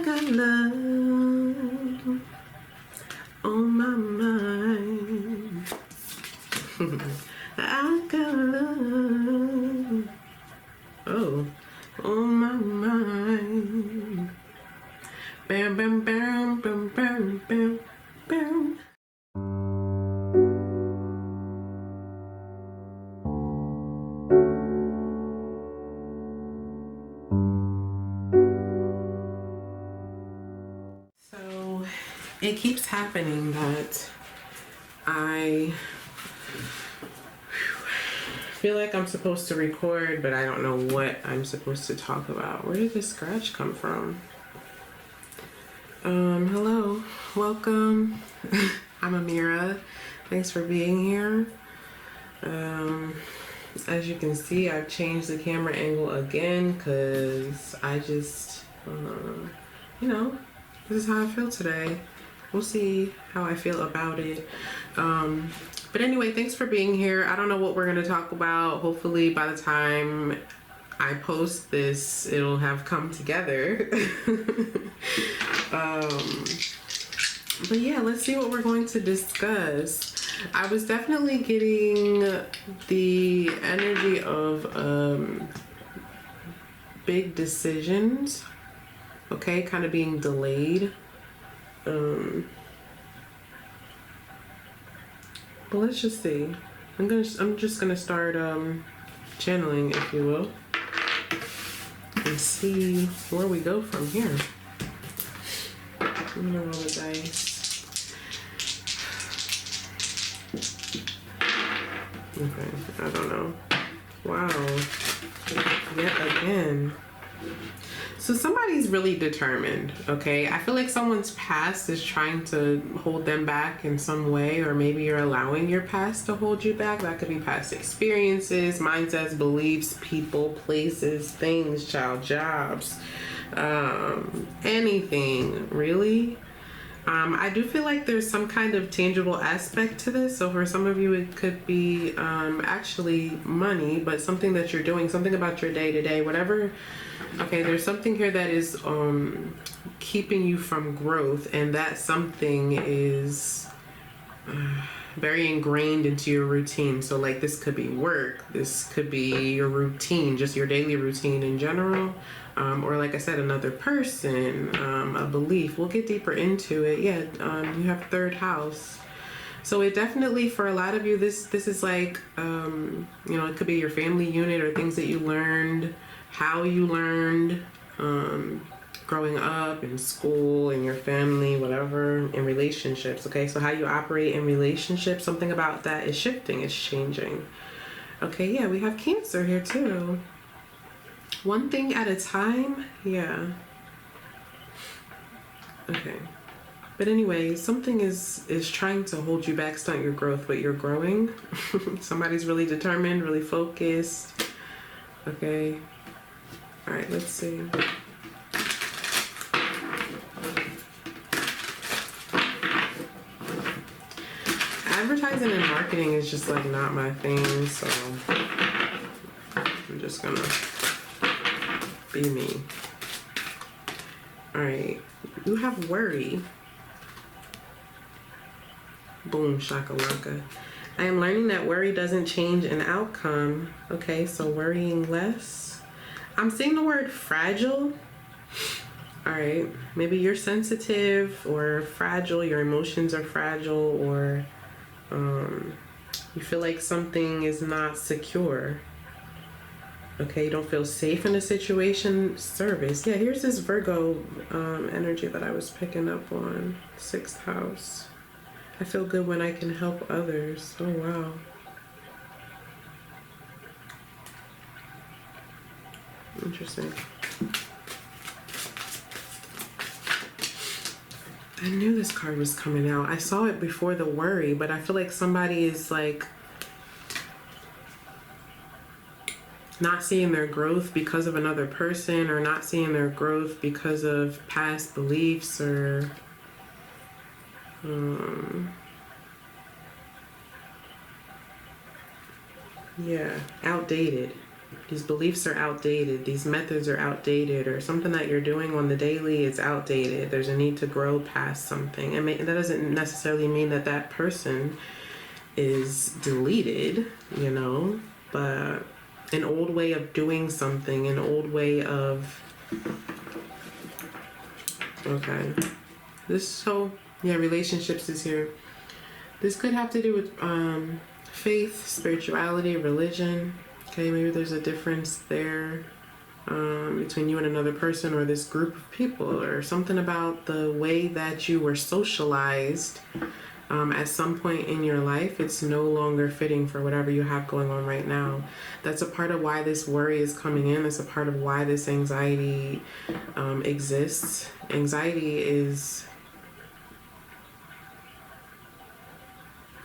got love on my mind. I got love, oh, on my mind. Bam, bam, bam, bam, bam, bam, bam. So it keeps happening that I feel like I'm supposed to record, but I don't know what I'm supposed to talk about. Where did this scratch come from? Hello, welcome. I'm Amira. Thanks for being here. As you can see, I've changed the camera angle again because I just, you know, this is how I feel today. We'll see how I feel about it. But anyway, thanks for being here. I don't know what we're going to talk about. Hopefully by the time I post this, it'll have come together. But yeah, let's see what we're going to discuss. I was definitely getting the energy of big decisions, okay, kind of being delayed. But let's just see. I'm just gonna start channeling, if you will, and see where we go from here. I'm gonna roll the dice. Okay, I don't know. Wow. Yet again. So somebody's really determined, okay? I feel like someone's past is trying to hold them back in some way, or maybe you're allowing your past to hold you back. That could be past experiences, mindsets, beliefs, people, places, things, child, jobs, anything, really. I do feel like there's some kind of tangible aspect to this. So for some of you, it could be actually money, but something that you're doing, something about your day-to-day, whatever. Okay, there's something here that is keeping you from growth, and that something is very ingrained into your routine. So like this could be work, this could be your routine, just your daily routine in general. Or like I said, another person, a belief. We'll get deeper into it. Yeah, you have third house. So it definitely, for a lot of you, this is like, you know, it could be your family unit or things that you learned, how you learned, growing up in school, in your family, whatever, in relationships. Okay, so how you operate in relationships, something about that is shifting, it's changing. Okay, yeah, we have Cancer here too. One thing at a time, yeah. Okay. But anyway, something is trying to hold you back, stunt your growth, but you're growing. Somebody's really determined, really focused. Okay. All right, let's see. Advertising and marketing is just like not my thing, so I'm just gonna be me. All right, you have worry. Boom, shakalaka. I am learning that worry doesn't change an outcome. Okay, so worrying less. I'm seeing the word fragile. All right, maybe you're sensitive or fragile, your emotions are fragile, or you feel like something is not secure. Okay, you don't feel safe in a situation. Service. Yeah, here's this Virgo energy that I was picking up on. 6th house. I feel good when I can help others. Oh, wow. Interesting. I knew this card was coming out. I saw it before the worry, but I feel like somebody is like not seeing their growth because of another person, or not seeing their growth because of past beliefs, or yeah, outdated. these beliefs are outdated, these methods are outdated, or something that you're doing on the daily is outdated. There's a need to grow past something. And that doesn't necessarily mean that that person is deleted, you know, but an old way of doing something, an old way of, okay, relationships is here. This could have to do with faith, spirituality, religion. Okay, maybe there's a difference there between you and another person or this group of people, or something about the way that you were socialized at some point in your life. It's no longer fitting for whatever you have going on right now. That's a part of why this worry is coming in. That's a part of why this anxiety exists. Anxiety is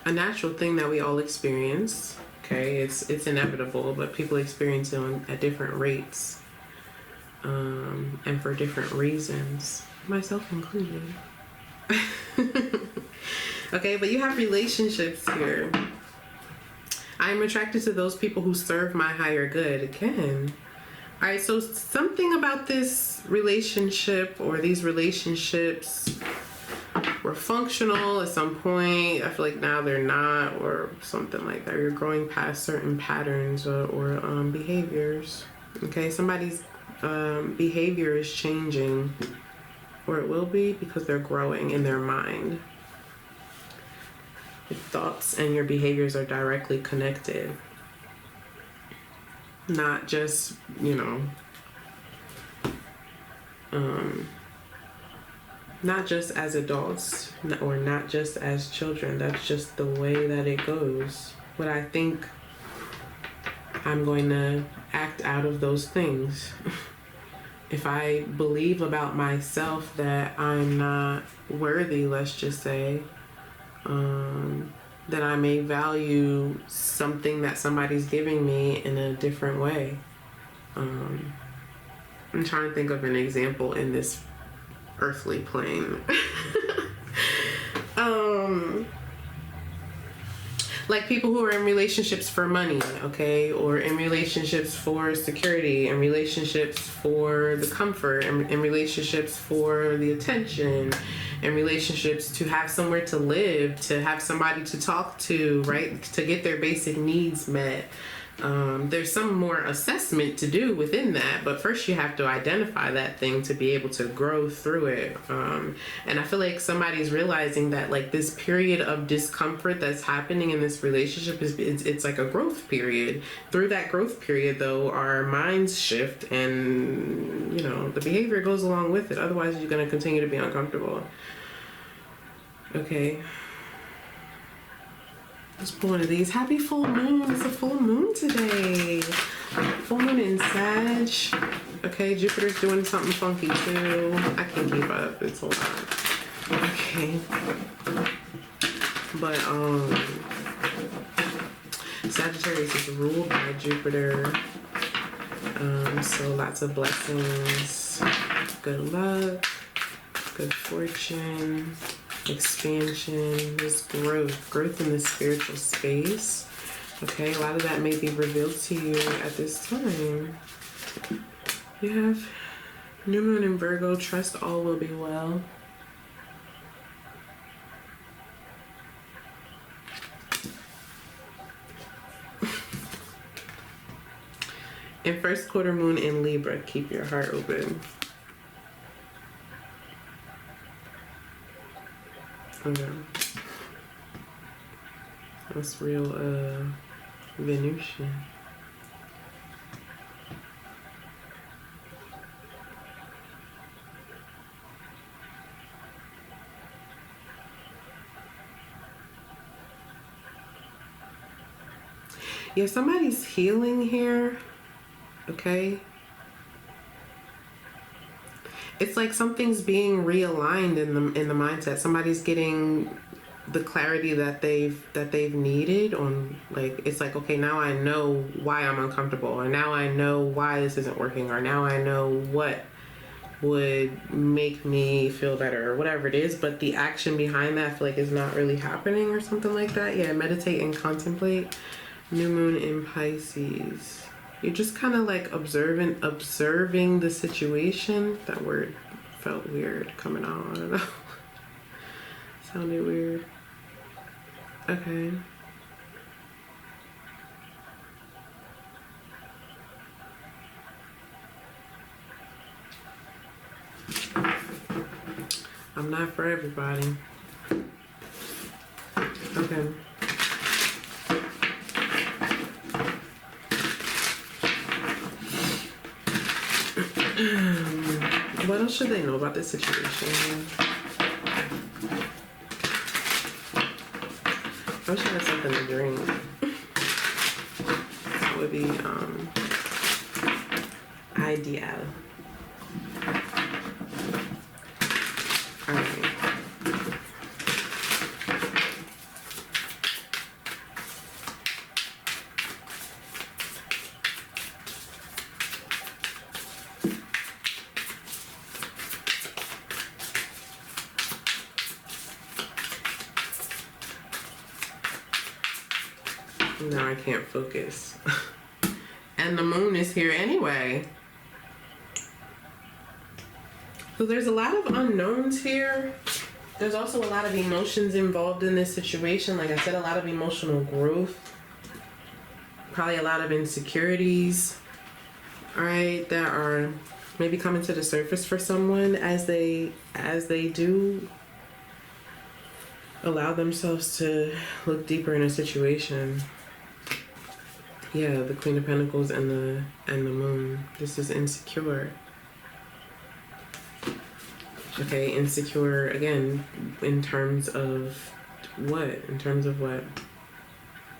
a natural thing that we all experience. Okay, it's inevitable, but people experience it at different rates, and for different reasons, myself included. Okay, but you have relationships here. I'm attracted to those people who serve my higher good. Again, all right. So something about this relationship or these relationships were functional at some point. I feel like now they're not, or something like that. You're growing past certain patterns or behaviors. Okay, somebody's behavior is changing, or it will be, because they're growing in their mind. Your thoughts and your behaviors are directly connected. Not just, not just as adults or not just as children. That's just the way that it goes. What I think, I'm going to act out of those things. If I believe about myself that I'm not worthy, let's just say, that I may value something that somebody's giving me in a different way. I'm trying to think of an example in this earthly plane. Like people who are in relationships for money, okay, or in relationships for security, in relationships for the comfort, in relationships for the attention, in relationships to have somewhere to live, to have somebody to talk to, right, to get their basic needs met. There's some more assessment to do within that, but first you have to identify that thing to be able to grow through it. And I feel like somebody's realizing that, like, this period of discomfort that's happening in this relationship it's like a growth period. Through that growth period, though, our minds shift, and the behavior goes along with it. Otherwise, you're going to continue to be uncomfortable. Okay. Let's pull one of these. Happy full moon. It's a full moon today. Full moon in Sag. Okay, Jupiter's doing something funky too. I can't keep up. It's a lot. Okay. But Sagittarius is ruled by Jupiter. So lots of blessings. Good luck. Good fortune. Expansion, this growth in the spiritual space. Okay, a lot of that may be revealed to you at this time. You have New Moon in Virgo, trust all will be well. And first quarter moon in Libra, keep your heart open. Okay. That's real Venusian. Yeah, somebody's healing here. Okay. It's like something's being realigned in the mindset. Somebody's getting the clarity that they've needed on, like, it's like, okay, now I know why I'm uncomfortable, or now I know why this isn't working, or now I know what would make me feel better, or whatever it is, but the action behind that I feel like is not really happening, or something like that. Yeah, meditate and contemplate. New moon in Pisces. You're just kind of like observing the situation. That word felt weird coming out. I don't know. Sounded weird. Okay. I'm not for everybody. Okay. What else should they know about this situation? I wish I had something to drink. That would be ideal. Alright. Now I can't focus. And the moon is here anyway. So there's a lot of unknowns here. There's also a lot of emotions involved in this situation. Like I said, a lot of emotional growth. Probably a lot of insecurities. Alright, that are maybe coming to the surface for someone as they do allow themselves to look deeper in a situation. Yeah, the Queen of Pentacles and the moon. This is insecure. Okay, insecure again in terms of what? In terms of what?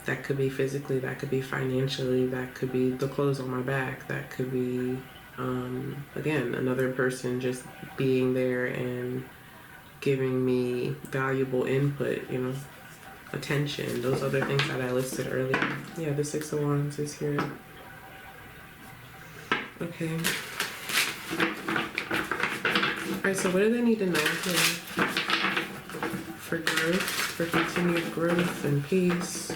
That could be physically, that could be financially, that could be the clothes on my back, that could be again, another person just being there and giving me valuable input, you know, attention, those other things that I listed earlier. Yeah, the Six of Wands is here. Okay. Alright, so what do they need to know here? For growth, for continued growth and peace.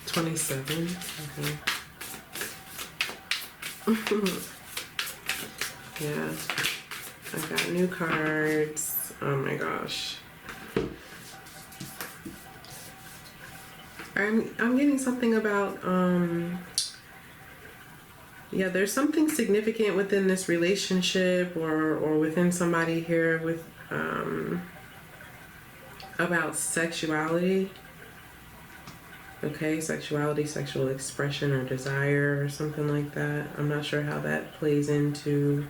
27. Okay. Yeah. I got new cards. Oh my gosh. I'm getting something about yeah, there's something significant within this relationship or within somebody here with about sexuality. Okay, sexuality, sexual expression or desire or something like that. I'm not sure how that plays into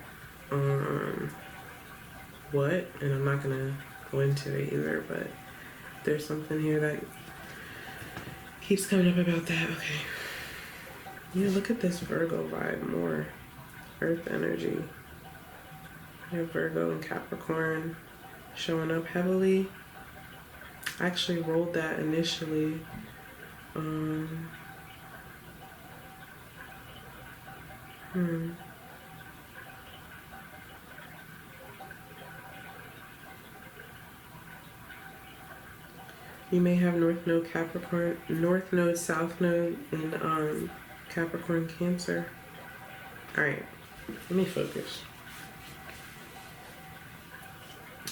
what, and I'm not gonna go into it either, but there's something here that keeps coming up about that. Okay. Yeah, look at this Virgo vibe more. Earth energy. I have Virgo and Capricorn showing up heavily. I actually rolled that initially. You may have North Node Capricorn, North Node, South Node in Capricorn Cancer. Alright, let me focus.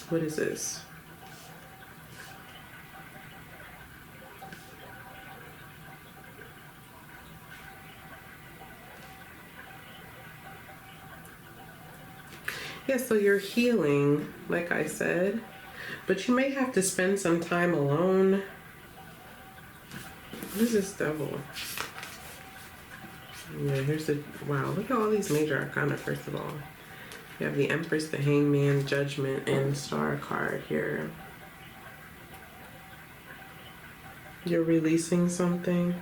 What is this? Yeah, so you're healing, like I said, but you may have to spend some time alone. What is this devil? Yeah, here's the, wow, look at all these major arcana, first of all. You have the Empress, the Hangman, Judgment, and Star card here. You're releasing something,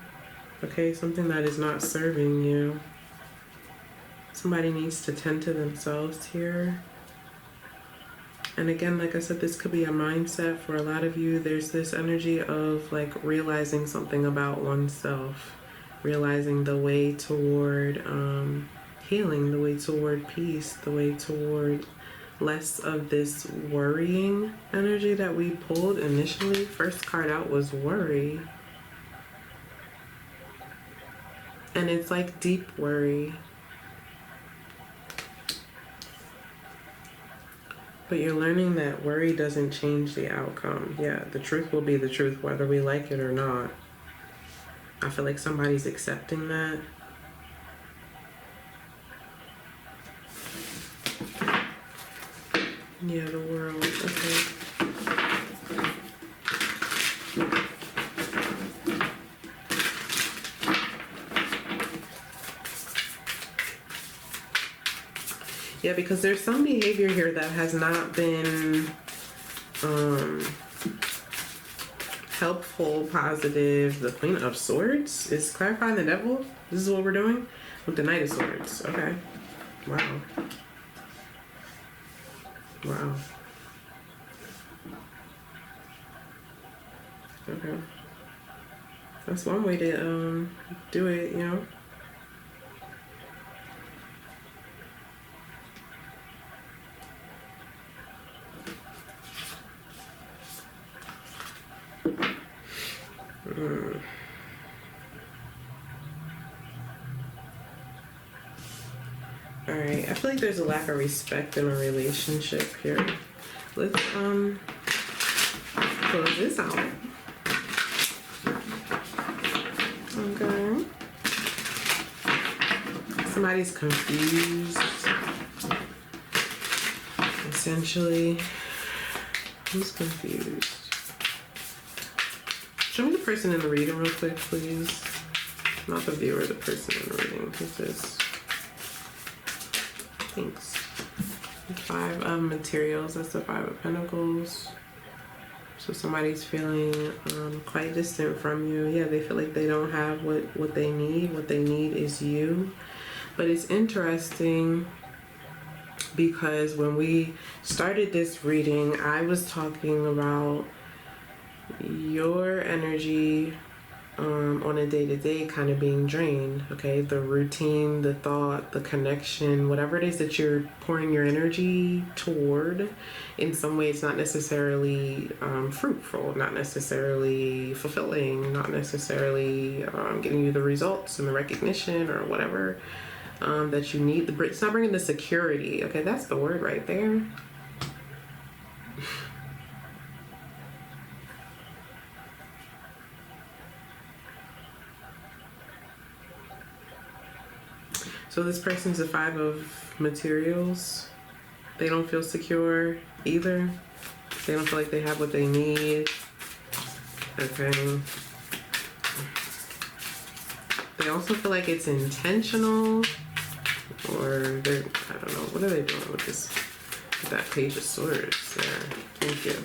okay, something that is not serving you. Somebody needs to tend to themselves here. And again, like I said, this could be a mindset for a lot of you. There's this energy of like realizing something about oneself, realizing the way toward healing, the way toward peace, the way toward less of this worrying energy that we pulled initially. First card out was worry. And it's like deep worry. But you're learning that worry doesn't change the outcome. Yeah, the truth will be the truth whether we like it or not. I feel like somebody's accepting that. Yeah, the world. Okay. Yeah, because there's some behavior here that has not been helpful, positive. The Queen of Swords is clarifying the devil. This is what we're doing with the Knight of Swords. Okay. Wow. Wow. Okay. That's one way to do it, you know. All right, I feel like there's a lack of respect in a relationship here. Let's close this out. Okay. Somebody's confused. Essentially, who's confused? Show me the person in the reading real quick, please. Not the viewer, the person in the reading. Who's this? Thanks. 5 of materials. That's the 5 of Pentacles. So somebody's feeling quite distant from you. Yeah, they feel like they don't have what they need. What they need is you. But it's interesting because when we started this reading, I was talking about your energy on a day-to-day kind of being drained. Okay, the routine, the thought, the connection, whatever it is that you're pouring your energy toward, in some ways not necessarily fruitful, not necessarily fulfilling, not necessarily getting you the results and the recognition or whatever that you need. It's not bringing the security. Okay, that's the word right there. So this person's a 5 of materials. They don't feel secure either. They don't feel like they have what they need. Okay. They also feel like it's intentional, or they're, I don't know, what are they doing with this, with that Page of Swords there? Thank you.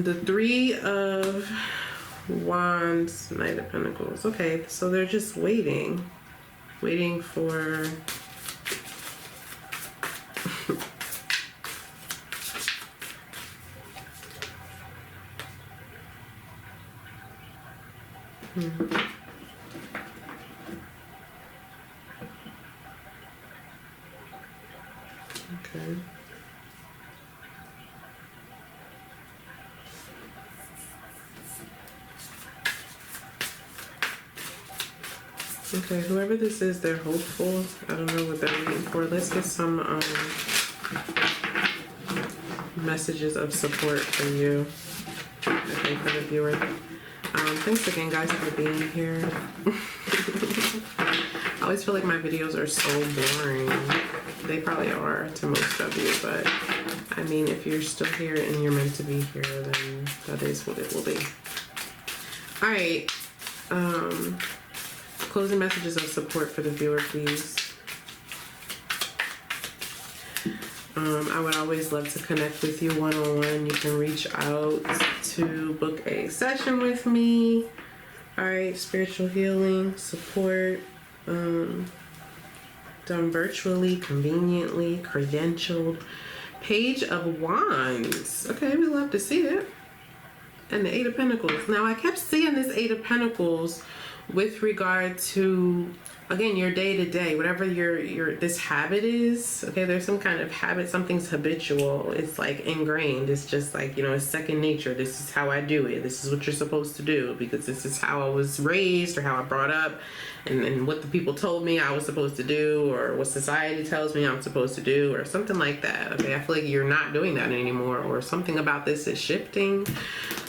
The 3 of Wands, Knight of Pentacles. Okay, so they're just waiting for Okay. Okay, whoever this is, they're hopeful. I don't know what they're waiting for. Let's get some messages of support for you. Okay, for the viewer. Thanks again, guys, for being here. I always feel like my videos are so boring. They probably are to most of you, but I mean, if you're still here and you're meant to be here, then that is what it will be. All right. Closing messages of support for the viewer, please. I would always love to connect with you one-on-one. You can reach out to book a session with me. All right, spiritual healing, support, done virtually, conveniently, credentialed. Page of Wands. Okay, we love to see it. And the 8 of Pentacles. Now, I kept seeing this 8 of Pentacles with regard to, again, your day-to-day, whatever your this habit is, okay, there's some kind of habit, something's habitual, it's like ingrained, it's just like, you know, it's second nature. This is how I do it, this is what you're supposed to do, because this is how I was raised, or how I brought up, and what the people told me I was supposed to do, or what society tells me I'm supposed to do, or something like that. Okay, I feel like you're not doing that anymore, or something about this is shifting.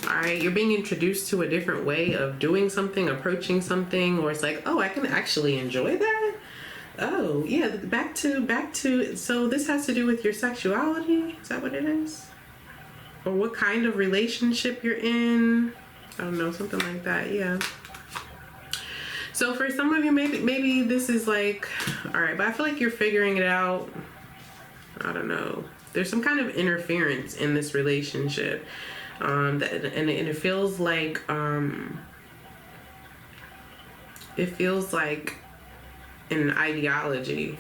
All right, you're being introduced to a different way of doing something, approaching something, or it's like, oh, I can actually enjoy that. Oh yeah, back to so this has to do with your sexuality. Is that what it is? Or what kind of relationship you're in? I don't know, something like that. Yeah. So for some of you, maybe this is like, all right, but I feel like you're figuring it out. I don't know. There's some kind of interference in this relationship, and it feels like an ideology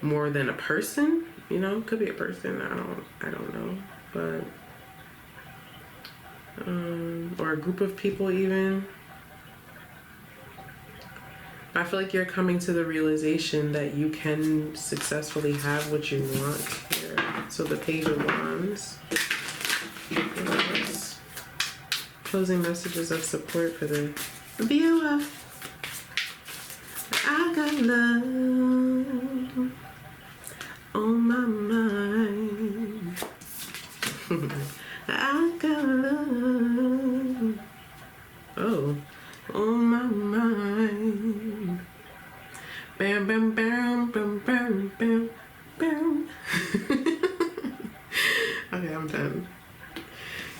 more than a person. You know, could be a person. I don't know, but or a group of people even. I feel like you're coming to the realization that you can successfully have what you want here. So the Page of Wands. Yes. Closing messages of support for the viewer. I got love on my mind. I got love. Oh. On my mind. Bam, bam, bam, bam, bam, bam, bam. Okay, I'm done.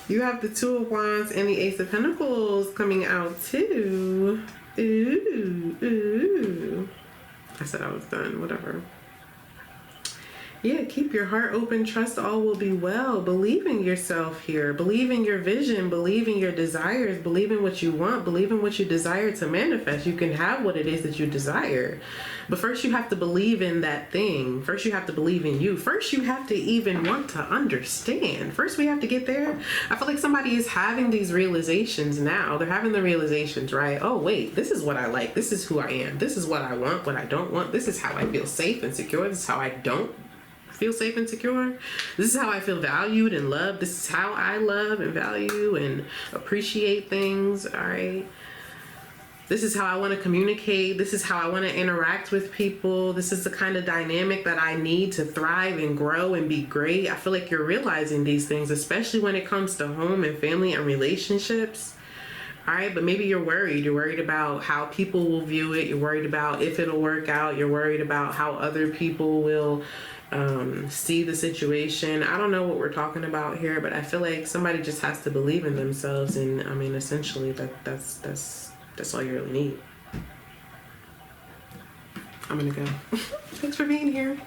You have the Two of Wands and the Ace of Pentacles coming out too. Ooh. I said I was done, whatever. Yeah, keep your heart open, trust all will be well. Believe in yourself here. Believe in your vision. Believe in your desires. Believe in what you want. Believe in what you desire to manifest. You can have what it is that you desire. But first you have to believe in that thing. First you have to believe in you. First you have to even want to understand. First we have to get there. I feel like somebody is having these realizations now. They're having the realizations, right? Oh, wait, this is what I like. This is who I am. This is what I want, what I don't want. This is how I feel safe and secure. This is how I don't feel safe and secure. This is how I feel valued and loved. This is how I love and value and appreciate things. All right. This is how I want to communicate. This is how I want to interact with people. This is the kind of dynamic that I need to thrive and grow and be great. I feel like you're realizing these things, especially when it comes to home and family and relationships. All right, but maybe you're worried. You're worried about how people will view it. You're worried about if it'll work out. You're worried about how other people will see the situation. I don't know what we're talking about here, but I feel like somebody just has to believe in themselves, and I mean, essentially, that's all you really need. I'm gonna go. Thanks for being here.